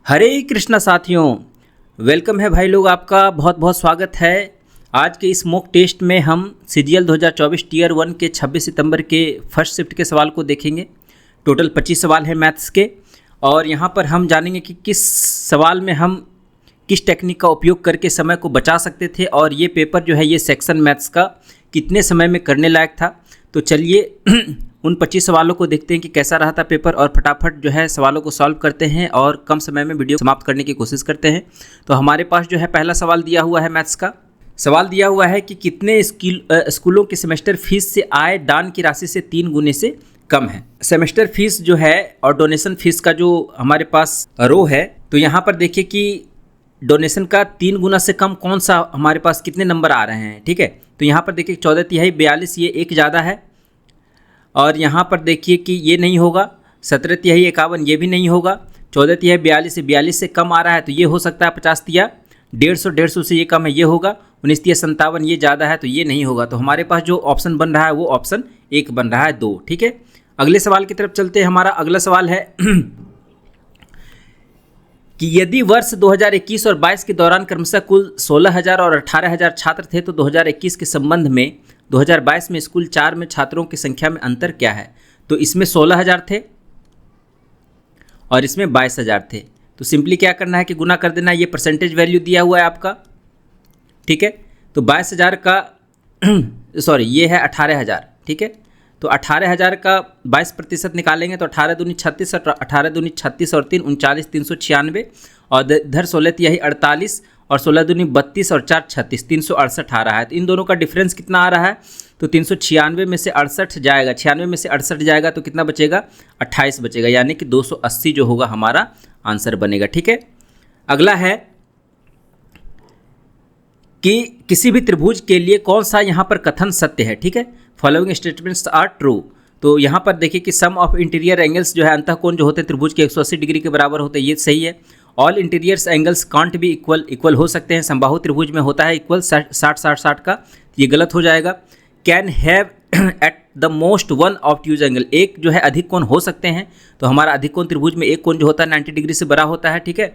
हरे कृष्णा साथियों, वेलकम है भाई लोग, आपका बहुत बहुत स्वागत है। आज के इस मॉक टेस्ट में हम सीजीएल 2024 टीयर 1 के 26 सितंबर के फर्स्ट शिफ्ट के सवाल को देखेंगे। टोटल 25 सवाल हैं मैथ्स के, और यहाँ पर हम जानेंगे कि किस सवाल में हम किस टेक्निक का उपयोग करके समय को बचा सकते थे, और ये पेपर जो है ये सेक्शन मैथ्स का कितने समय में करने लायक था। तो चलिए उन 25 सवालों को देखते हैं कि कैसा रहा था पेपर, और फटाफट जो है सवालों को सॉल्व करते हैं और कम समय में वीडियो समाप्त करने की कोशिश करते हैं। तो हमारे पास जो है पहला सवाल दिया हुआ है मैथ्स का। सवाल दिया हुआ है कि कितने स्कूलों की सेमेस्टर फीस से आय दान की राशि से 3 गुने से कम है। सेमेस्टर फीस जो है और डोनेशन फीस का जो हमारे पास रो है, तो यहाँ पर देखिए कि डोनेशन का 3 गुना से कम कौन सा हमारे पास कितने नंबर आ रहे हैं। ठीक है, तो यहाँ पर देखिए 14 तिहाई 42 ये एक ज़्यादा है, और यहाँ पर देखिए कि ये नहीं होगा। 17 तिहाई 51 ये भी नहीं होगा। 14 तिहाई 42 से कम आ रहा है, तो ये हो सकता है 50 तिया 150 से ये कम है, ये होगा। 19 तिया 57 ये ज़्यादा है, तो ये नहीं होगा। तो हमारे पास जो ऑप्शन बन रहा है वो ऑप्शन 1 बन रहा है, 2। ठीक है, अगले सवाल की तरफ चलते हैं। हमारा अगला सवाल है कि यदि वर्ष 2021 और 22 के दौरान क्रमशः कुल 16,000 और 18,000 छात्र थे, तो 2021 के संबंध में 2022 में स्कूल 4 में छात्रों की संख्या में अंतर क्या है। तो इसमें 16,000 थे और इसमें 22,000 थे। तो सिंपली क्या करना है कि गुना कर देना। ये परसेंटेज वैल्यू दिया हुआ है आपका। ठीक है, तो 22,000 का सॉरी ये है 18,000। ठीक है, तो 18,000 का 22% निकालेंगे तो 18 दूनी 36 और 18 दूनी 36 और 3 39 396, और इधर 16 तिहाई 48 और 16 दूनी 32 और 4 36 368 आ रहा है। तो इन दोनों का डिफरेंस कितना आ रहा है, तो 396 में से 68 जाएगा, 96 में से 68 जाएगा तो कितना बचेगा, 28 बचेगा, यानी कि 280 जो होगा हमारा आंसर बनेगा। ठीक है, अगला है कि किसी भी त्रिभुज के लिए कौन सा यहाँ पर कथन सत्य है। ठीक है, फॉलोइंग स्टेटमेंट्स आर ट्रू। तो यहाँ पर देखिए कि सम ऑफ इंटीरियर एंगल्स जो है अंतःकोण जो होते हैं त्रिभुज के 180 डिग्री के बराबर होते हैं, ये सही है। ऑल इंटीरियर्स एंगल्स कांट भी इक्वल हो सकते हैं। समबाहु त्रिभुज में होता है इक्वल 60-60-60 का, ये गलत हो जाएगा। Can have at the most one obtuse angle, एक जो है अधिक कोण हो सकते हैं। तो हमारा अधिक कोण त्रिभुज में एक कोण जो होता है 90 डिग्री से बड़ा होता है। ठीक है,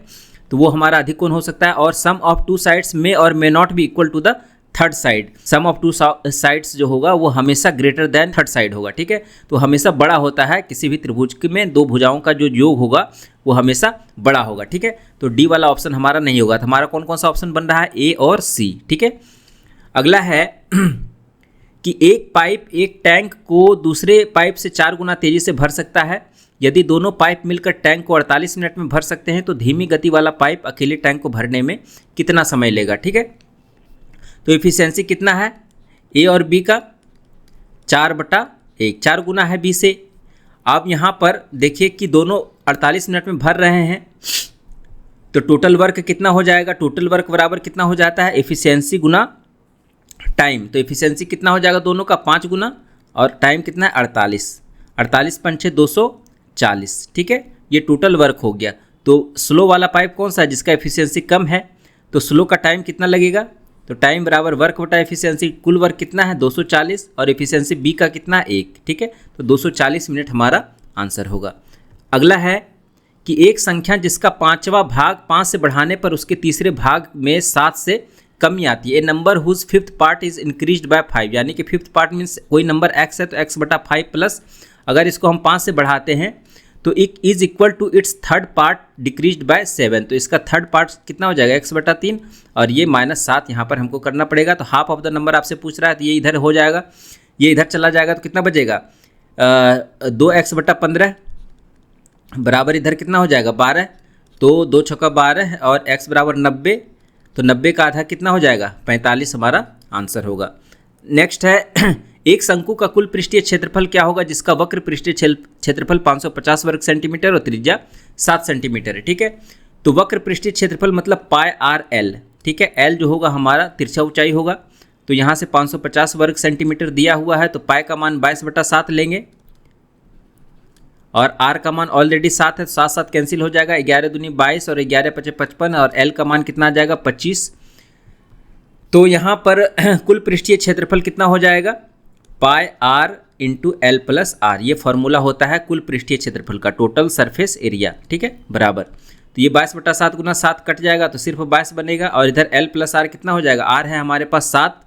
तो वो हमारा अधिक कोण हो सकता है। और सम ऑफ 2 साइड्स में और मे नॉट भी equal to the third side. Sum of 2 sides जो होगा वो हमेशा ग्रेटर देन थर्ड साइड होगा। ठीक है, तो हमेशा बड़ा होता है किसी भी त्रिभुज में, 2 भुजाओं का जो योग होगा वो हमेशा बड़ा होगा। ठीक है, तो डी वाला ऑप्शन हमारा नहीं होगा। तो हमारा कौन कौन सा ऑप्शन बन रहा है, ए और सी। ठीक है, अगला है कि एक पाइप एक टैंक को दूसरे पाइप से 4 गुना तेजी से भर सकता है। यदि दोनों पाइप मिलकर टैंक को 48 मिनट में भर सकते हैं, तो धीमी गति वाला पाइप अकेले टैंक को भरने में कितना समय लेगा। ठीक है, तो एफिशिएंसी कितना है ए और बी का, 4/1, 4 गुना है बी से। आप यहाँ पर देखिए कि दोनों 48 मिनट में भर रहे हैं, तो टोटल वर्क कितना हो जाएगा, टोटल वर्क बराबर कितना हो जाता है, एफिशिएंसी गुना टाइम। तो एफिशिएंसी कितना हो जाएगा दोनों का, 5 गुना, और टाइम कितना है 48 पंचे 240। ठीक है, ये टोटल वर्क हो गया। तो स्लो वाला पाइप कौन सा है जिसका एफिशिएंसी कम है, तो स्लो का टाइम कितना लगेगा, तो टाइम बराबर वर्क बटा एफिशिएंसी। कुल वर्क कितना है 240, और एफिशिएंसी बी का कितना 1। ठीक है, तो 240 मिनट हमारा आंसर होगा। अगला है कि एक संख्या जिसका 5वां भाग 5 से बढ़ाने पर उसके तीसरे भाग में 7 से कमी आती है। A number whose 5th part is increased by 5, यानी कि 5th पार्ट मीन्स कोई नंबर x है तो x/5 प्लस अगर इसको हम 5 से बढ़ाते हैं तो एक is equal to its third part decreased by 7। तो इसका थर्ड पार्ट कितना हो जाएगा, x/3, और ये -7 यहाँ पर हमको करना पड़ेगा। तो हाफ ऑफ द नंबर आपसे पूछ रहा है, तो ये इधर हो जाएगा, ये इधर चला जाएगा, तो कितना बचेगा 2x/15 बराबर इधर कितना हो जाएगा 12। तो 2 छक्का 12 और x बराबर 90, तो 90 का आधा कितना हो जाएगा 45 हमारा आंसर होगा। नेक्स्ट है एक शंकु का कुल पृष्ठीय क्षेत्रफल क्या होगा जिसका वक्र पृष्ठीय क्षेत्रफल 550 वर्ग सेंटीमीटर और त्रिज्या 7 सेंटीमीटर है। ठीक है, तो वक्र पृष्ठीय क्षेत्रफल मतलब πr/l। ठीक है, l जो होगा हमारा तिरछा ऊंचाई होगा, तो यहाँ से 550 वर्ग सेंटीमीटर दिया हुआ है, तो पाई का मान 22/7 लेंगे, और r का मान ऑलरेडी 7 है, तो 7 कैंसिल हो जाएगा, 11 दूनी 22 और 11 × 5 = 55, और l का मान कितना आ जाएगा 25। तो यहाँ पर कुल पृष्ठीय क्षेत्रफल कितना हो जाएगा, πr × l + r। ये फॉर्मूला होता है कुल पृष्ठीय क्षेत्रफल का, टोटल सरफेस एरिया। ठीक है, बराबर। तो ये 22/7 गुना 7 कट जाएगा तो सिर्फ 22 बनेगा। और इधर L प्लस R कितना हो जाएगा, R है हमारे पास 7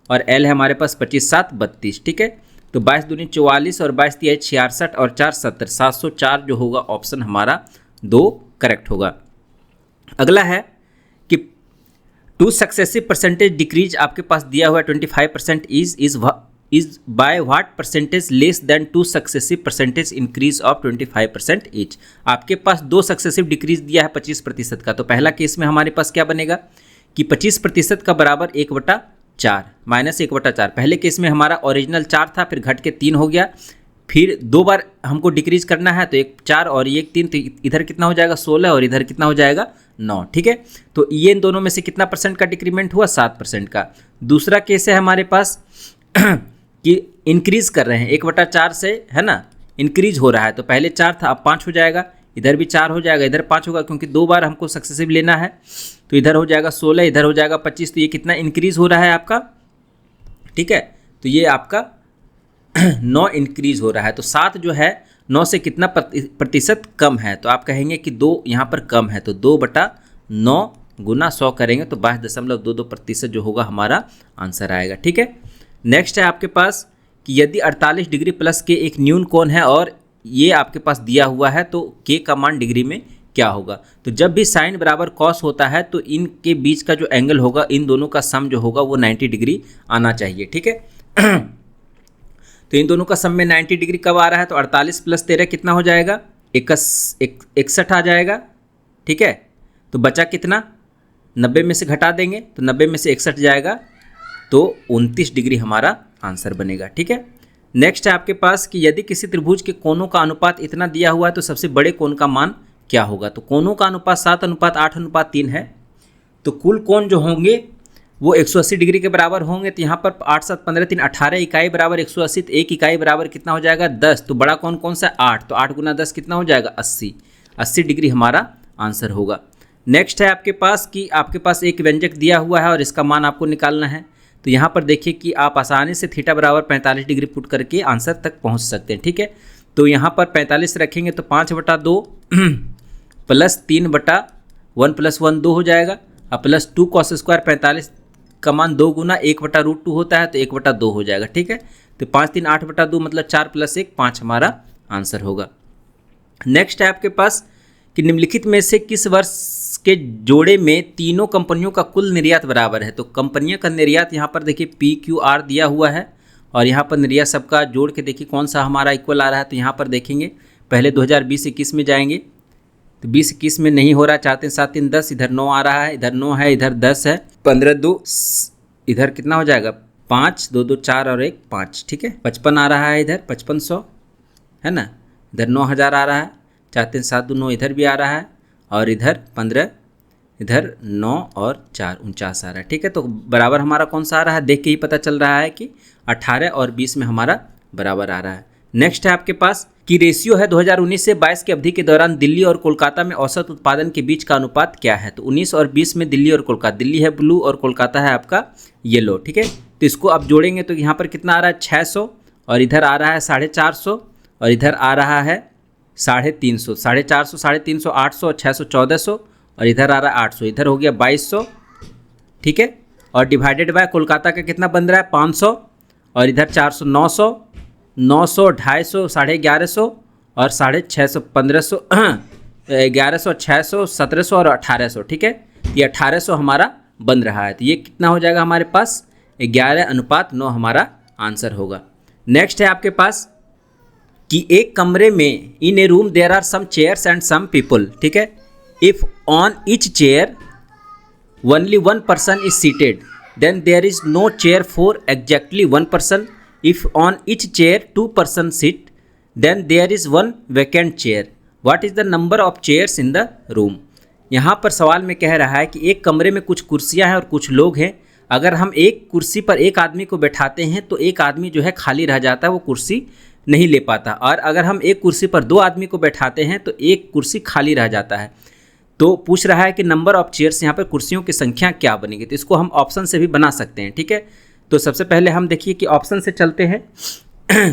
और L है हमारे पास 25, 7 32, ठीक है। तो 22 दूनी 44 और 22 तिया 66 और 4 70, 704 जो होगा ऑप्शन हमारा 2 करेक्ट होगा। अगला है कि 2 सक्सेसिव परसेंटेज डिक्रीज आपके पास दिया हुआ है 25% is by what percentage less than 2 successive percentage increase of 25% each. आपके पास 2 सक्सेसिव डिक्रीज दिया है 25% का। तो पहला केस में हमारे पास क्या बनेगा कि 25% का बराबर 1/4 माइनस 1/4। पहले केस में हमारा ओरिजिनल 4 था, फिर घट के 3 हो गया, फिर 2 बार हमको डिक्रीज करना है तो 1 4 और 1 3, तो इधर कितना हो जाएगा 16 और इधर कितना हो जाएगा 9, ठीक है। तो ये इन दोनों में से कितना परसेंट का डिक्रीमेंट हुआ, 7% का। दूसरा केस है हमारे पास कि इंक्रीज कर रहे हैं 1/4 से, है ना, इंक्रीज हो रहा है। तो पहले 4 था, अब 5 हो जाएगा, इधर भी 4 हो जाएगा, इधर 5 होगा, क्योंकि 2 बार हमको सक्सेसिव लेना है। तो इधर हो जाएगा 16, इधर हो जाएगा 25, तो ये कितना इंक्रीज हो रहा है आपका, ठीक है। तो ये आपका 9 इंक्रीज हो रहा है। तो 7 जो है 9 से कितना प्रतिशत कम है, तो आप कहेंगे कि 2 यहाँ पर कम है, तो 2/9 गुना 100 करेंगे तो 22.22% जो होगा हमारा आंसर आएगा, ठीक है। नेक्स्ट है आपके पास कि यदि 48 डिग्री प्लस के एक न्यून कोण है और ये आपके पास दिया हुआ है तो के का मान डिग्री में क्या होगा। तो जब भी साइन बराबर कॉस होता है तो इनके बीच का जो एंगल होगा, इन दोनों का सम जो होगा वो 90 डिग्री आना चाहिए, ठीक है। तो इन दोनों का सम में 90 डिग्री कब आ रहा है, तो 48 + 13 कितना हो जाएगा, 61 आ जाएगा, ठीक है। तो बचा कितना, 90 में से घटा देंगे तो 90 में से 61 जाएगा, तो 29 डिग्री हमारा आंसर बनेगा, ठीक है। नेक्स्ट है आपके पास कि यदि किसी त्रिभुज के कोणों का अनुपात इतना दिया हुआ है तो सबसे बड़े कोण का मान क्या होगा। तो कोणों का अनुपात 7:8:3 है। तो कुल कोण जो होंगे वो 180 डिग्री के बराबर होंगे। तो यहाँ पर 8 7 15 3 18 इकाई बराबर 180, तो 1 इकाई बराबर कितना हो जाएगा 10। तो बड़ा कोण कौन सा, 8, तो 8 × 10 कितना हो जाएगा 80 डिग्री हमारा आंसर होगा। नेक्स्ट है आपके पास कि आपके पास एक व्यंजक दिया हुआ है और इसका मान आपको निकालना है। तो यहाँ पर देखिए कि आप आसानी से थीटा बराबर 45 डिग्री पुट करके आंसर तक पहुँच सकते हैं, ठीक है। तो यहाँ पर 45 रखेंगे तो 5/2 + 3/1 + 1 2 हो जाएगा, और +2 cos² 45 का मान 2 गुना 1/√2 होता है, तो 1/2 हो जाएगा, ठीक है। तो 5 3 8/2 मतलब 4 + 1 5 हमारा आंसर होगा। नेक्स्ट है आपके पास कि निम्नलिखित में से किस वर्ष के जोड़े में तीनों कंपनियों का कुल निर्यात बराबर है। तो कंपनियों का निर्यात यहाँ पर देखिए PQR दिया हुआ है और यहाँ पर निर्यात सबका जोड़ के देखिए कौन सा हमारा इक्वल आ रहा है। तो यहाँ पर देखेंगे पहले 2020-21 में जाएंगे तो 20-21 में नहीं हो रहा, 4 3 7 3 10, इधर 9 आ रहा है, इधर 9 है, इधर 10 है, 15 2 इधर कितना हो जाएगा 5 2 2 4 और 1 5, ठीक है। 55 आ रहा है, इधर 5500 है ना, इधर 9000 आ रहा है, 4 3 7 2 9 इधर भी आ रहा है, और इधर 15, इधर 9 और 4 49 आ रहा है, ठीक है। तो बराबर हमारा कौन सा आ रहा है, देख के ही पता चल रहा है कि 18 और 20 में हमारा बराबर आ रहा है। नेक्स्ट है आपके पास कि रेशियो है 2019 से 22 की अवधि के दौरान दिल्ली और कोलकाता में औसत उत्पादन के बीच का अनुपात क्या है। तो 19 और 20 में दिल्ली और कोलकाता, दिल्ली है ब्लू और कोलकाता है आपका येलो, ठीक है। तो इसको आप जोड़ेंगे तो यहाँ पर कितना आ रहा है 600, और इधर आ रहा है 450, और इधर आ रहा है 350, 450 350 800 600 1400, और इधर आ रहा है 800, इधर हो गया 2200, ठीक है। और डिवाइडेड बाय कोलकाता का कितना बन रहा है 500, और इधर 400 900 900 250 1150 और 650 1500 1100 600 1700 और 1800, ठीक है। ये 1800 हमारा बन रहा है। तो ये कितना हो जाएगा हमारे पास 11:9 हमारा आंसर होगा। नेक्स्ट है आपके पास कि एक कमरे में in a room there are some chairs and some people, ठीक है। If on each chair only 1 person is seated then there is no chair for exactly 1 person. If on each chair 2 persons sit, then there is 1 vacant chair. What is the number of chairs in the room? यहाँ पर सवाल में कह रहा है कि एक कमरे में कुछ कुर्सियाँ हैं और कुछ लोग हैं। अगर हम एक कुर्सी पर एक आदमी को बैठाते हैं तो एक आदमी जो है खाली रह जाता है, वो कुर्सी नहीं ले पाता, और अगर हम एक कुर्सी पर 2 आदमी को बैठाते हैं तो एक कुर्सी खाली रह जाता है। तो पूछ रहा है कि नंबर ऑफ चेयर्स, यहाँ पर कुर्सियों की संख्या क्या बनेगी। तो इसको हम ऑप्शन से भी बना सकते हैं, ठीक है। तो सबसे पहले हम देखिए कि ऑप्शन से चलते हैं।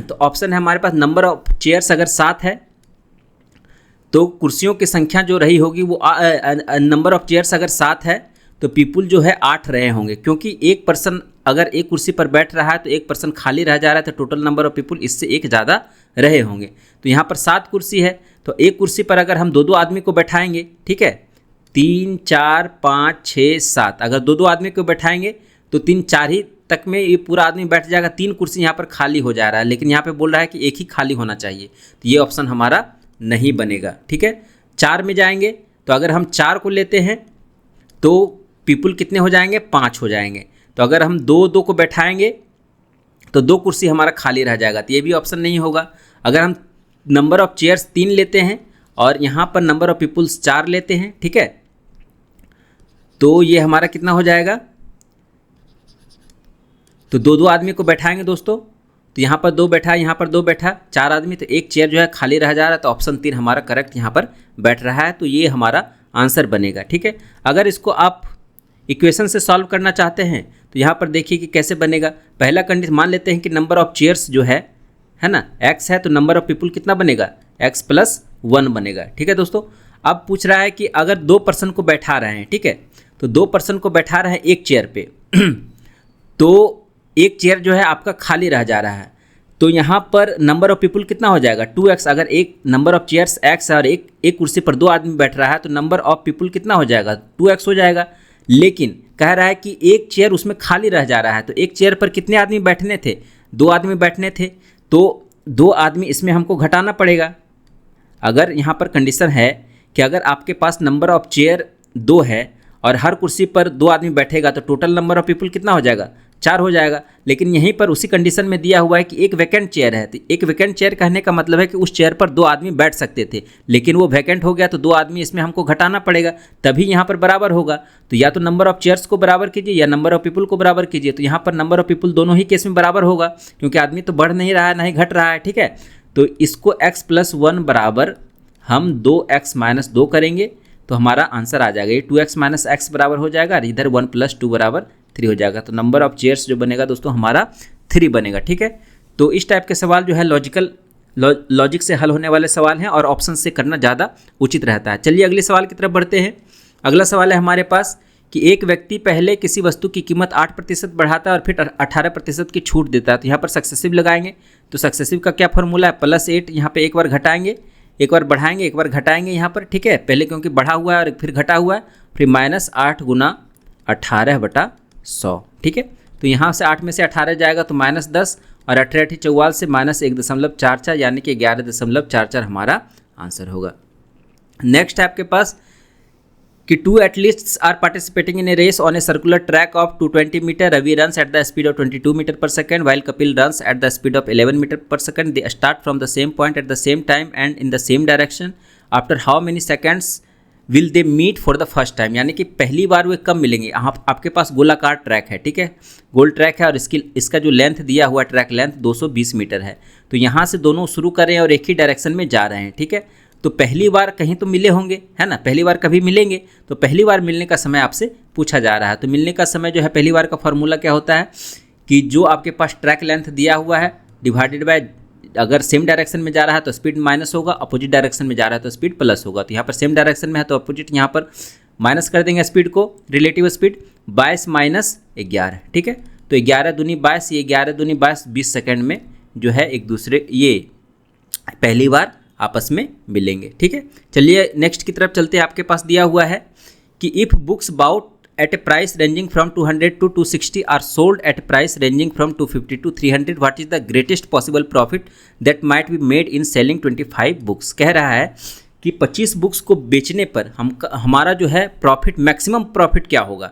तो ऑप्शन है हमारे पास नंबर ऑफ चेयर्स अगर 7 है तो कुर्सियों की संख्या जो रही होगी वो नंबर ऑफ चेयर्स अगर 7 है तो पीपुल जो है 8 रहे होंगे, क्योंकि एक पर्सन अगर एक कुर्सी पर बैठ रहा है तो एक पर्सन खाली रह जा रहा है, तो टोटल नंबर ऑफ पीपुल इससे एक ज़्यादा रहे होंगे। तो यहाँ पर 7 कुर्सी है, तो एक कुर्सी पर अगर हम 2-2 आदमी को बैठाएंगे, ठीक है, 3, 4, 5, 6, 7, अगर 2-2 आदमी को बैठाएंगे तो 3-4 ही तक में ये पूरा आदमी बैठ जाएगा। 3 कुर्सी यहाँ पर खाली हो जा रहा है, लेकिन यहाँ पे बोल रहा है कि एक ही खाली होना चाहिए, तो ये ऑप्शन हमारा नहीं बनेगा। ठीक है, 4 में जाएंगे तो अगर हम 4 को लेते हैं तो पीपुल कितने हो जाएंगे, 5 हो जाएंगे। तो अगर हम 2-2 को बैठाएंगे तो 2 कुर्सी हमारा खाली रह जाएगा, तो ये भी ऑप्शन नहीं होगा। अगर हम नंबर ऑफ चेयर्स 3 लेते हैं और यहाँ पर नंबर ऑफ पीपुल्स 4 लेते हैं, ठीक है, तो ये हमारा कितना हो जाएगा, तो 2-2 आदमी को बैठाएंगे दोस्तों, तो यहाँ पर 2 बैठा, यहाँ पर 2 बैठा, 4 आदमी, तो एक चेयर जो है खाली रह जा रहा है, तो ऑप्शन 3 हमारा करेक्ट यहाँ पर बैठ रहा है, तो ये हमारा आंसर बनेगा। ठीक है, अगर इसको आप इक्वेशन से सॉल्व करना चाहते हैं तो यहाँ पर देखिए कि कैसे बनेगा। पहला कंडीशन मान लेते हैं कि नंबर ऑफ चेयर्स जो है ना x है, तो नंबर ऑफ पीपुल कितना बनेगा, x + 1 बनेगा। ठीक है दोस्तों, अब पूछ रहा है कि अगर 2 पर्सन को बैठा रहे हैं, ठीक है, तो 2 पर्सन को बैठा रहे हैं एक चेयर पे तो एक चेयर जो है आपका खाली रह जा रहा है, तो यहाँ पर नंबर ऑफ पीपुल कितना हो जाएगा, 2x। अगर एक नंबर ऑफ चेयर्स x और एक कुर्सी पर 2 आदमी बैठ रहा है तो नंबर ऑफ पीपुल कितना हो जाएगा, 2x हो जाएगा। लेकिन कह रहा है कि एक चेयर उसमें खाली रह जा रहा है, तो एक चेयर पर कितने आदमी बैठने थे, 2 आदमी बैठने थे, तो 2 आदमी इसमें हमको घटाना पड़ेगा। अगर यहाँ पर कंडीशन है कि अगर आपके पास नंबर ऑफ चेयर 2 है और हर कुर्सी पर 2 आदमी बैठेगा तो टोटल नंबर ऑफ पीपुल कितना हो जाएगा, 4 हो जाएगा। लेकिन यहीं पर उसी कंडीशन में दिया हुआ है कि एक वैकेंट चेयर है, तो एक वैकेंट चेयर कहने का मतलब है कि उस चेयर पर 2 आदमी बैठ सकते थे, लेकिन वो वैकेंट हो गया, तो 2 आदमी इसमें हमको घटाना पड़ेगा, तभी यहाँ पर बराबर होगा। तो या तो नंबर ऑफ चेयर्स को बराबर कीजिए या नंबर ऑफ पीपुल को बराबर कीजिए, तो यहाँ पर नंबर ऑफ पीपुल दोनों ही केस में बराबर होगा, क्योंकि आदमी तो बढ़ नहीं रहा है ना ही घट रहा है। ठीक है, तो इसको x + 1 बराबर हम 2x - 2 करेंगे तो हमारा आंसर आ जाएगा, ये 2x - x बराबर हो जाएगा, और इधर 1 + 2 बराबर 3 हो जाएगा। तो नंबर ऑफ चेयर्स जो बनेगा दोस्तों हमारा 3 बनेगा। ठीक है, तो इस टाइप के सवाल जो है लॉजिक से हल होने वाले सवाल हैं और ऑप्शन से करना ज़्यादा उचित रहता है। चलिए अगले सवाल की तरफ बढ़ते हैं। अगला सवाल है हमारे पास कि एक व्यक्ति पहले किसी वस्तु की कीमत 8% बढ़ाता है और फिर 18% की छूट देता है, तो यहाँ पर सक्सेसिव लगाएंगे। तो सक्सेसिव का क्या फॉर्मूला है, +8, यहाँ पे एक बार घटाएंगे, एक बार बढ़ाएंगे, एक बार घटाएंगे यहाँ पर। ठीक है, पहले क्योंकि बढ़ा हुआ है और फिर घटा हुआ है, फिर -8 × 18/100। ठीक है, तो यहाँ से 8 में से 18 जाएगा तो -10 और 18 44 से -1.44 यानी कि 11.44 हमारा आंसर होगा। नेक्स्ट है आपके पास कि 2 athletes are participating in a race on a circular track of 220 metre. Ravi runs at the speed of 22 metre per second while Kapil runs at the speed of 11 metre per second. They start from the same point at the same time and in the same direction. After how many seconds will they meet for the first time, यानी कि पहली बार वे कब मिलेंगे। आपके पास गोलाकार track है, ठीक है, गोल ट्रैक है और इसका जो लेंथ दिया हुआ ट्रैक लेंथ 220 मीटर है। तो यहाँ से दोनों शुरू कर रहे हैं और एक ही डायरेक्शन में जा रहे हैं। ठीक है, तो पहली बार कहीं तो मिले होंगे, है ना, पहली बार कभी मिलेंगे, तो पहली बार मिलने का समय आपसे पूछा जा रहा है। तो मिलने का समय जो है पहली बार का फॉर्मूला क्या होता है कि जो आपके पास ट्रैक लेंथ दिया हुआ है डिवाइडेड बाय, अगर सेम डायरेक्शन में जा रहा है तो स्पीड माइनस होगा, अपोजिट डायरेक्शन में जा रहा है तो स्पीड प्लस होगा। तो यहाँ पर सेम डायरेक्शन में है तो अपोजिट यहाँ पर माइनस कर देंगे स्पीड को, रिलेटिव स्पीड 22 - 11। ठीक है, तो 11 दूनी 22, ये 11 दूनी 22, 20 सेकेंड में जो है एक दूसरे ये पहली बार आपस में मिलेंगे। ठीक है, चलिए नेक्स्ट की तरफ चलते हैं। आपके पास दिया हुआ है कि if books bought at a price ranging from 200 to 260 are sold at a price ranging from 250 to 300, what is the greatest possible profit that might be made in selling 25 books। कह रहा है कि 25 बुक्स को बेचने पर हमारा जो है प्रॉफिट, मैक्सिमम प्रॉफिट क्या होगा।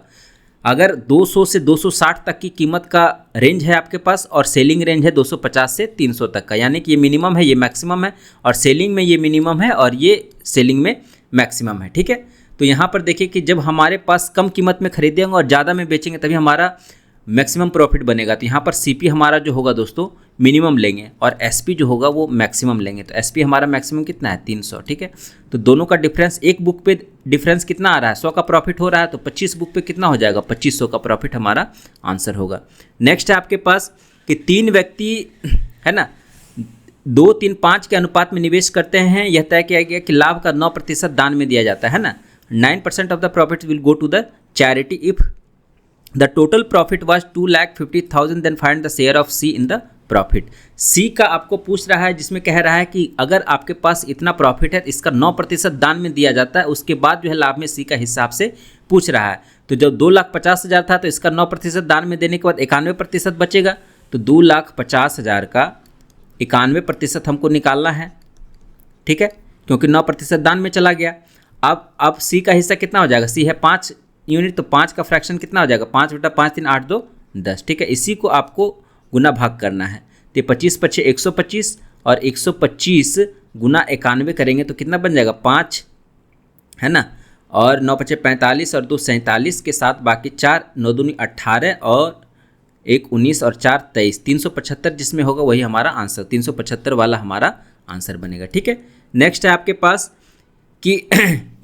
अगर 200 से 260 तक की कीमत का रेंज है आपके पास और सेलिंग रेंज है 250 से 300 तक का, यानी कि ये मिनिमम है, ये मैक्सिमम है, और सेलिंग में ये मिनिमम है और ये सेलिंग में मैक्सिमम है। ठीक है, तो यहाँ पर देखिए कि जब हमारे पास कम कीमत में खरीदेंगे और ज़्यादा में बेचेंगे तभी हमारा मैक्सिमम प्रॉफिट बनेगा। तो यहाँ पर सीपी हमारा जो होगा दोस्तों मिनिमम लेंगे और एसपी जो होगा वो मैक्सिमम लेंगे। तो एसपी हमारा मैक्सिमम कितना है, 300। ठीक है, तो दोनों का डिफरेंस, एक बुक पे डिफरेंस कितना आ रहा है, 100 का प्रॉफिट हो रहा है, तो 25 बुक पे कितना हो जाएगा, 2500 का प्रॉफिट हमारा आंसर होगा। नेक्स्ट है आपके पास कि 3 व्यक्ति है ना, 2-3-5 के अनुपात में निवेश करते हैं। यह तय किया गया कि लाभ का 9% दान में दिया जाता है ना। 9% of the profit will go to the charity if the total profit was 2,50,000 then find the share of C in the profit. C का आपको पूछ रहा है, जिसमें कह रहा है कि अगर आपके पास इतना प्रॉफिट है तो इसका 9% दान में दिया जाता है। उसके बाद जो है लाभ में सी का हिसाब से पूछ रहा है। तो जब 2,50,000 था तो इसका 9% दान में देने के बाद 91% बचेगा। तो 2,50,000 का 91% हमको निकालना है, ठीक है, क्योंकि 9% दान में चला गया। अब सी का हिस्सा कितना हो जाएगा, सी है 5 यूनिट, तो 5 का फ्रैक्शन कितना हो जाएगा, 5 बटा 5 3 8 2 10, ठीक है। इसी को आपको गुना भाग करना है। तो 25 पच्चे 125 और 125 गुना 91 करेंगे तो कितना बन जाएगा 5, है ना, और 9 पच्चे 45 और 2 47 के साथ बाकी 4, 9 दूनी 18 और 1 19 और 4 23, 375 जिसमें होगा वही हमारा आंसर, 375 वाला हमारा आंसर बनेगा, ठीक है। नेक्स्ट है आपके पास कि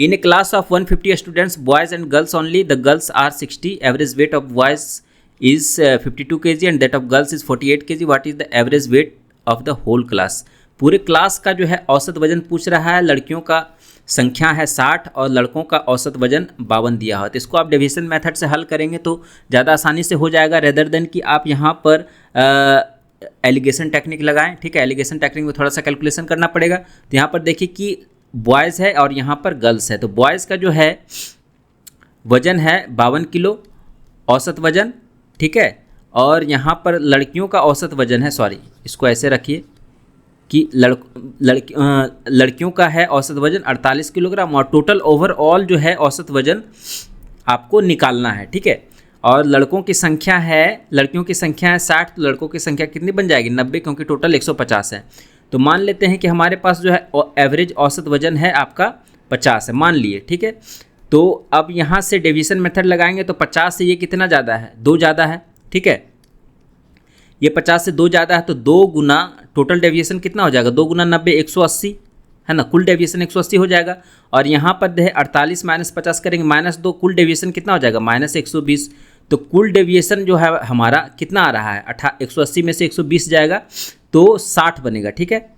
in a class of 150 students boys and girls only, the girls are 60, average weight of boys is 52 kg and that of girls is 48 kg, what is the average weight of the whole class. पूरे class का जो है औसत वजन पूछ रहा है। लड़कियों का संख्या है 60 और लड़कों का औसत वजन 52 दिया हुआ है। तो इसको आप डिवीजन मेथड से हल करेंगे तो ज़्यादा आसानी से हो जाएगा, रेदर देन कि आप यहाँ पर एलिगेशन टेक्निक लगाएं, ठीक है। एलिगेशन टेक्निक में थोड़ा सा कैलकुलेशन करना पड़ेगा। तो यहाँ पर देखिए कि बॉयज़ है और यहाँ पर गर्ल्स है। तो बॉयज़ का जो है वज़न है 52 किलो औसत वज़न, ठीक है, और यहाँ पर लड़कियों का औसत वज़न है, सॉरी इसको ऐसे रखिए कि लड़कियों का है औसत वज़न 48 किलोग्राम और टोटल ओवरऑल जो है औसत वज़न आपको निकालना है, ठीक है। और लड़कों की संख्या है 60, तो लड़कों की संख्या कितनी बन जाएगी 90, क्योंकि टोटल 150 है। तो मान लेते हैं कि हमारे पास जो है एवरेज औसत वज़न है आपका 50 है, मान लिए, ठीक है। तो अब यहाँ से डिवीज़न मेथड लगाएंगे तो 50 से ये कितना ज़्यादा है, 2 ज़्यादा है, ठीक है। ये 50 से 2 ज़्यादा है तो 2 गुना टोटल डेविएशन कितना हो जाएगा, 2 गुना 90 180, है ना, कुल डेविएशन 180 हो जाएगा। और यहाँ पर है 48 माइनस 50 करेंगे -2, कुल डेविएशन कितना हो जाएगा -120। तो कुल डेविएशन जो है हमारा कितना आ रहा है 180 में से 120 जाएगा तो 60 बनेगा, ठीक है।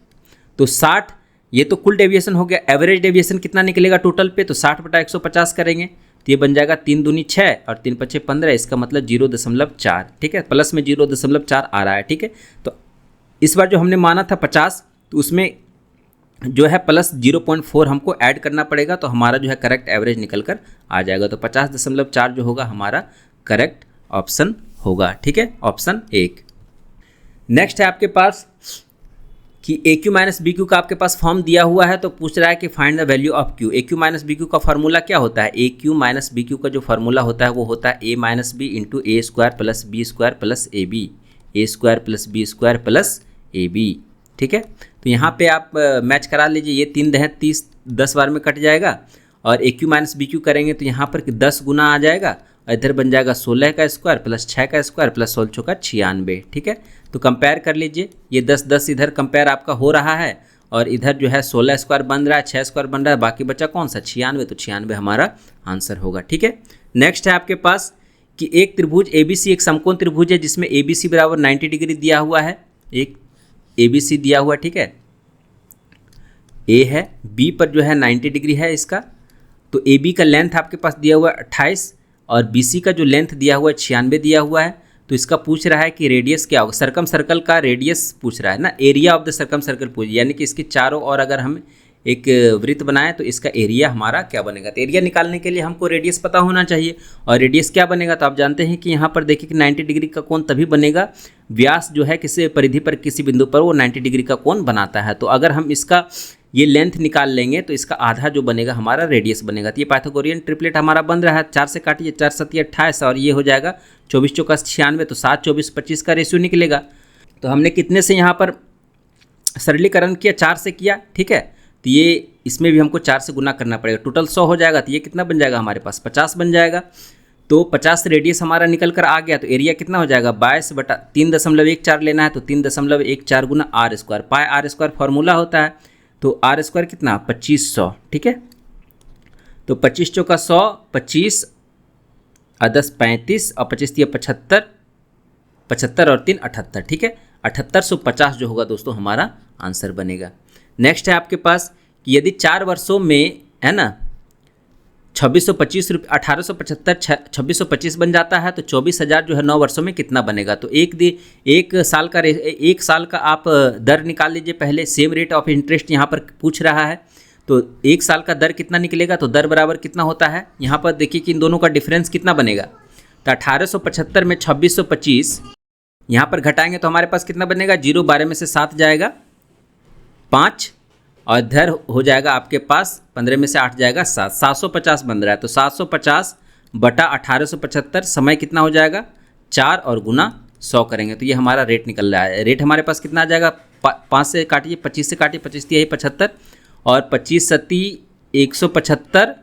तो 60 ये तो कुल डेविएशन हो गया। एवरेज डेविएशन कितना निकलेगा टोटल पे, तो 60 बटा 150 करेंगे तो ये बन जाएगा 3 दूनी 6 और 3 पच्चे 15, इसका मतलब 0.4, ठीक है, प्लस में 0.4 आ रहा है, ठीक है। तो इस बार जो हमने माना था 50 तो उसमें जो है प्लस 0.4 हमको ऐड करना पड़ेगा, तो हमारा जो है करेक्ट एवरेज निकल कर आ जाएगा। तो 50.4 जो होगा हमारा करेक्ट ऑप्शन होगा, ठीक है, ऑप्शन 1। नेक्स्ट है आपके पास कि ए क्यू माइनस बी क्यू का आपके पास फॉर्म दिया हुआ है। तो पूछ रहा है कि find the value of Q. A cube minus B cube का फार्मूला क्या होता है, A cube minus B cube का जो फार्मूला होता है वो होता है A minus B into A square plus B square plus A B, A square plus B square plus A B, ठीक है। तो यहाँ पे आप मैच करा लीजिए, ये 3 दह 30 10 बार में कट जाएगा और ए क्यू माइनस बी क्यू करेंगे तो यहाँ पर 10 गुना आ जाएगा, इधर बन जाएगा 16 का स्क्वायर प्लस 6 का स्क्वायर प्लस 16 का 96, ठीक है। तो कंपेयर कर लीजिए, ये 10 इधर कंपेयर आपका हो रहा है और इधर जो है 16 स्क्वायर बन रहा है, 6 स्क्वायर बन रहा है, बाकी बचा कौन सा 96, तो 96 हमारा आंसर होगा, ठीक है। नेक्स्ट है आपके पास कि एक त्रिभुज ABC एक समकोण त्रिभुज है जिसमें ABC बराबर 90 डिग्री दिया हुआ है, एक ABC दिया हुआ, ठीक है, A है, B पर जो है 90 डिग्री है इसका। तो AB का लेंथ आपके पास दिया हुआ है 28 और BC का जो लेंथ दिया हुआ है 96 दिया हुआ है। तो इसका पूछ रहा है कि रेडियस क्या होगा, सर्कम सर्कल का रेडियस पूछ रहा है ना, area of the circum circle पूछ, यानी कि इसके चारों ओर अगर हम एक वृत्त बनाएं तो इसका एरिया हमारा क्या बनेगा। तो एरिया निकालने के लिए हमको रेडियस पता होना चाहिए और रेडियस क्या बनेगा, तो आप जानते हैं कि यहाँ पर देखिए कि 90 डिग्री का कोण तभी बनेगा, व्यास जो है किसी परिधि पर किसी बिंदु पर वो 90 डिग्री का कोण बनाता है। तो अगर हम इसका ये लेंथ निकाल लेंगे तो इसका आधा जो बनेगा हमारा रेडियस बनेगा। तो ये पाइथागोरियन ट्रिपलेट हमारा बन रहा है, 4 से काटिए, 4 7 28 और ये हो जाएगा 24 चौका 96, तो 7 24 25 का रेशियो निकलेगा। तो हमने कितने से यहाँ पर सरलीकरण किया, 4 से किया, ठीक है। तो ये इसमें भी हमको 4 से गुना करना पड़ेगा, टोटल 100 हो जाएगा। तो ये कितना बन जाएगा हमारे पास 50 बन जाएगा। तो 50 रेडियस हमारा निकल कर आ गया, तो एरिया कितना हो जाएगा 22 बटा 3.14 लेना है, तो 3.14 गुना R square, pi R square formula होता है। तो आर स्क्वायर कितना 2500, ठीक है। तो 25 चौका 100, 25 और 10 35 और 25 दिया 75 और 3 78, ठीक है। 7850 जो होगा दोस्तों हमारा आंसर बनेगा। नेक्स्ट है आपके पास कि यदि 4 वर्षों में है ना 2625 रुपये 1875 2625 बन जाता है तो 24,000 जो है 9 वर्षों में कितना बनेगा। तो एक साल का आप दर निकाल लीजिए पहले। सेम रेट ऑफ इंटरेस्ट यहाँ पर पूछ रहा है तो एक साल का दर कितना निकलेगा, तो दर बराबर कितना होता है यहाँ पर देखिए कि इन दोनों का डिफरेंस कितना बनेगा। तो 1875 में 2625 यहाँ पर घटाएंगे तो हमारे पास कितना बनेगा, 0 12 में से 7 जाएगा 5 और दर हो जाएगा आपके पास 15 में से 8 जाएगा 7, 750 बन रहा है। तो 750 बटा 1875 समय कितना हो जाएगा 4 और गुना 100 करेंगे तो ये हमारा रेट निकल रहा है। रेट हमारे पास कितना आ जाएगा, 5 से काटिए 25 से काटिए 25 यही 75 और 25 सत्ती 175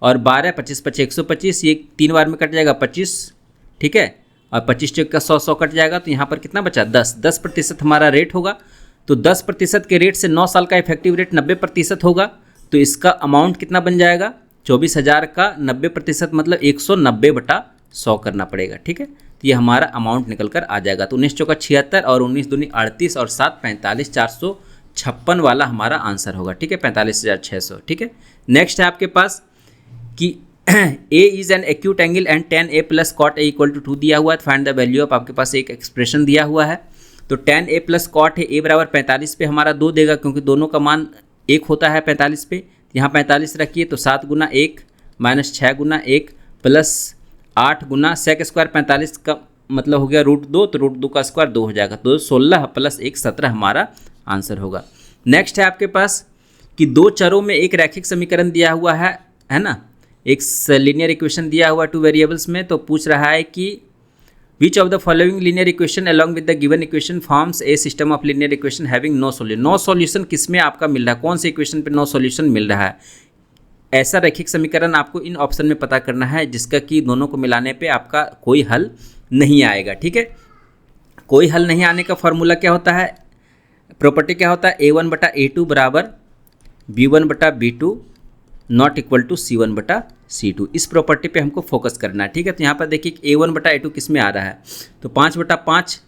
और 12 25 25 125, ये 3 बार में कट जाएगा 25, ठीक है, और 25 चौक का 100 100 कट जाएगा तो यहाँ पर कितना बचा 10% हमारा रेट होगा। तो 10% के रेट से 9 साल का इफेक्टिव रेट 90% होगा तो इसका अमाउंट कितना बन जाएगा 24,000 का 90% मतलब 190 बटा 100 करना पड़ेगा, ठीक है। तो ये हमारा अमाउंट निकल कर आ जाएगा। तो 19 चौका 76 और 19 दूनी 38 और 7 45 456 वाला हमारा आंसर होगा, ठीक है, 45,600, ठीक है। नेक्स्ट है आपके पास कि a is an acute angle and tan a plus cot a equal to 2 दिया हुआ है। फाइंड द वैल्यू ऑफ, आपके पास एक एक्सप्रेशन दिया हुआ है। तो tan a प्लस कॉट है, a बराबर 45 पे हमारा 2 देगा क्योंकि दोनों का मान 1 होता है 45 पे। यहाँ 45 रखिए तो 7 गुना 1 माइनस 6 गुना 1 प्लस 8 गुना सेक स्क्वायर 45 का मतलब हो गया √2, तो √2 का स्क्वायर 2 हो जाएगा। तो 16 प्लस 1 17 हमारा आंसर होगा। नेक्स्ट है आपके पास कि 2 चरों में एक रैखिक समीकरण दिया हुआ है ना, एक लीनियर इक्वेशन दिया हुआ 2 वेरिएबल्स में। तो पूछ रहा है कि which of the following linear equation along with the given equation forms a system of linear equation having no solution. No solution किस में आपका मिल रहा है, कौन से इक्वेशन पे नो सॉल्यूशन मिल रहा है। ऐसा रैखिक समीकरण आपको इन ऑप्शन में पता करना है जिसका कि दोनों को मिलाने पे आपका कोई हल नहीं आएगा, ठीक है। कोई हल नहीं आने का फॉर्मूला क्या होता है, प्रॉपर्टी क्या होता है, a1 बटा a2 बराबर b1 बटा b2 not equal to c1 बटा c2। इस प्रॉपर्टी पे हमको फोकस करना है, ठीक है। तो यहाँ पर देखिए कि a1 बटा a2 किस में आ रहा है, तो 5 बटा 5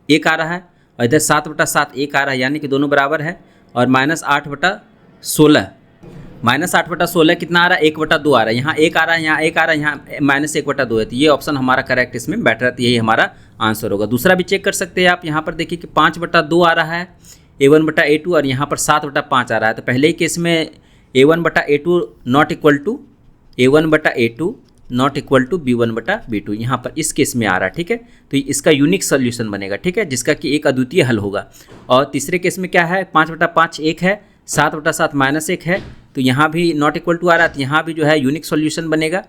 1 आ रहा है और इधर 7 बटा 7 1 आ रहा है, यानी कि दोनों बराबर है। और माइनस 8 बटा 16 कितना आ रहा है, 1 बटा 2 आ रहा है। यहाँ 1 आ रहा है, यहाँ 1 आ रहा है, यहाँ माइनस 1 बटा 2 है। तो ये ऑप्शन हमारा करेक्ट इसमें बैठ रहा है, तो यही हमारा आंसर होगा। दूसरा भी चेक कर सकते हैं आप, यहाँ पर देखिए कि 5 बटा 2 आ रहा है a1 बटा a2 और यहाँ पर 7 बटा 5 आ रहा है। तो पहले ही केस में a1 बटा a2 not equal to a1 बटा a2 not equal to b1 बटा b2 यहाँ पर इस केस में आ रहा है, ठीक है। तो इसका यूनिक सोल्यूशन बनेगा, ठीक है, जिसका कि एक अद्वितीय हल होगा। और तीसरे केस में क्या है, 5 बटा 5 1 है, 7 बटा 7 माइनस 1 है, तो यहाँ भी नॉट इक्वल टू आ रहा है, तो यहाँ भी जो है यूनिक सोल्यूशन बनेगा,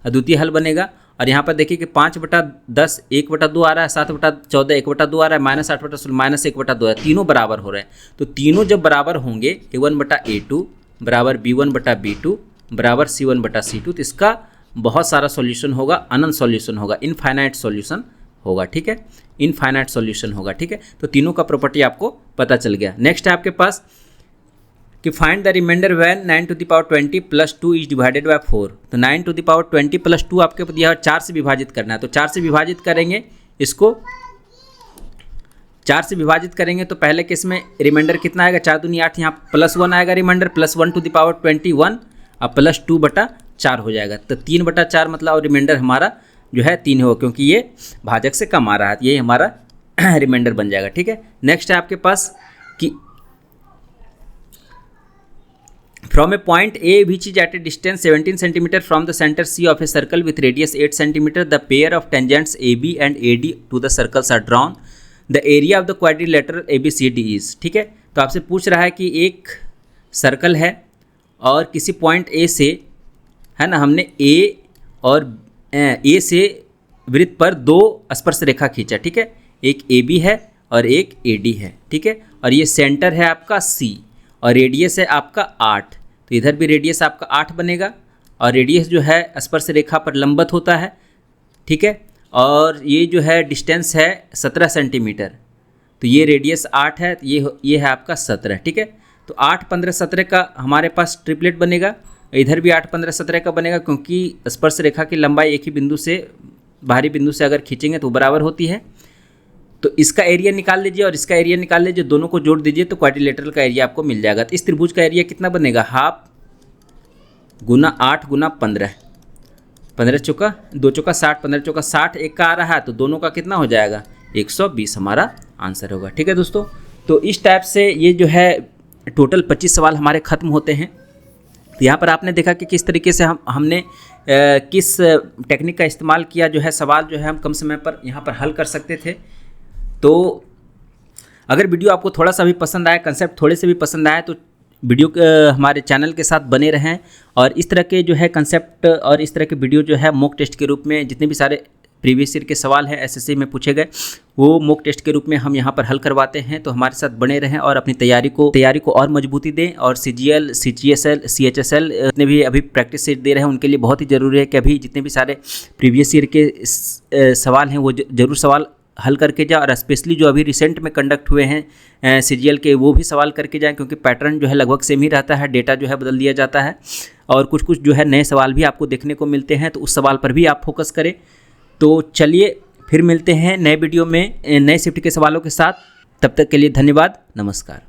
अद्वितीय हल बनेगा। और यहाँ पर देखिए कि 5 बटा 10 1 बटा 2 आ रहा है, 7 बटा 14 1 बटा 2 आ रहा है, माइनस 8 बटा 16 माइनस 1 बटा 2 है, तीनों बराबर हो रहे हैं। तो तीनों जब बराबर होंगे a1 बटा a2 बराबर b1 बटा b2 बराबर c1 बटा c2, तो इसका बहुत सारा सॉल्यूशन होगा, अनंत सॉल्यूशन होगा, इनफाइनाइट सॉल्यूशन होगा, ठीक है, इनफाइनाइट सॉल्यूशन होगा, ठीक है। तो तीनों का प्रॉपर्टी आपको पता चल गया। नेक्स्ट है आपके पास कि find the remainder when 9 to the power 20 plus 2 is divided by 4। तो 9 टू द पावर 20 प्लस 2 आपके दिया 4 से विभाजित करना है। तो 4 से विभाजित करेंगे, इसको 4 से विभाजित करेंगे तो पहले केस में रिमाइंडर कितना आएगा, 4 दूनी 8, यहाँ प्लस 1 आएगा remainder, plus 1 to the power 21 और प्लस 2 बटा 4 हो जाएगा। तो 3 बटा 4 मतलब और रिमाइंडर हमारा जो है 3 होगा क्योंकि ये भाजक से कम आ रहा है, ये हमारा रिमाइंडर बन जाएगा, ठीक है। नेक्स्ट है आपके पास कि from a point A which is at a distance 17 centimetre from the centre C of a circle with radius 8 centimetre the pair of tangents A B and A D to the circles are drawn the area of the quadrilateral A B C D is, ठीक है। तो आपसे पूछ रहा है कि एक circle है और किसी पॉइंट ए से है ना, हमने ए से वृत्त पर 2 स्पर्श रेखा खींचा, ठीक है, एक ए बी है और एक ए डी है, ठीक है। और ये सेंटर है आपका सी और रेडियस है आपका 8, तो इधर भी रेडियस आपका 8 बनेगा और रेडियस जो है स्पर्श रेखा पर लंबवत होता है, ठीक है। और ये जो है डिस्टेंस है 17 सेंटीमीटर, तो ये रेडियस 8 है, तो ये है आपका 17, ठीक है। तो 8 15 17 का हमारे पास ट्रिपलेट बनेगा, इधर भी 8 15 17 का बनेगा क्योंकि स्पर्श रेखा की लंबाई एक ही बिंदु से बाहरी बिंदु से अगर खींचेंगे तो बराबर होती है। तो इसका एरिया निकाल लीजिए और इसका एरिया निकाल लीजिए, दोनों को जोड़ दीजिए तो क्वाड्रिलेटरल का एरिया आपको मिल जाएगा। तो इस त्रिभुज का एरिया कितना बनेगा, हाफ गुना 8 गुना 15, 15 चौका 2 चौका 60, 15 चौका 60, एक का आ रहा है तो दोनों का कितना हो जाएगा 120 हमारा आंसर होगा। ठीक है दोस्तों, तो इस टाइप से ये जो है टोटल 25 सवाल हमारे ख़त्म होते हैं। तो यहाँ पर आपने देखा कि किस तरीके से हमने किस टेक्निक का इस्तेमाल किया, जो है सवाल जो है हम कम समय पर यहाँ पर हल कर सकते थे। तो अगर वीडियो आपको थोड़ा सा भी पसंद आया, कंसेप्ट थोड़े से भी पसंद आया, तो वीडियो हमारे चैनल के साथ बने रहें और इस तरह के जो है कंसेप्ट और इस तरह के वीडियो जो है मॉक टेस्ट के रूप में जितने भी सारे प्रीवियस ईयर के सवाल हैं एसएससी में पूछे गए वो मॉक टेस्ट के रूप में हम यहाँ पर हल करवाते हैं। तो हमारे साथ बने रहें और अपनी तैयारी को और मजबूती दें। और CGL, CGSL, CHSL जितने भी अभी प्रैक्टिस सेट दे रहे हैं उनके लिए बहुत ही ज़रूरी है कि अभी जितने भी सारे प्रीवियस ईयर के सवाल हैं वो ज़रूर सवाल हल करके जाए और स्पेशली जो अभी रिसेंट में कंडक्ट हुए हैं CGL के वो भी सवाल करके जाएं, क्योंकि पैटर्न जो है लगभग सेम ही रहता है, डेटा जो है बदल दिया जाता है और कुछ कुछ जो है नए सवाल भी आपको देखने को मिलते हैं, तो उस सवाल पर भी आप फोकस करें। तो चलिए फिर मिलते हैं नए वीडियो में नए शिफ्ट के सवालों के साथ। तब तक के लिए धन्यवाद, नमस्कार।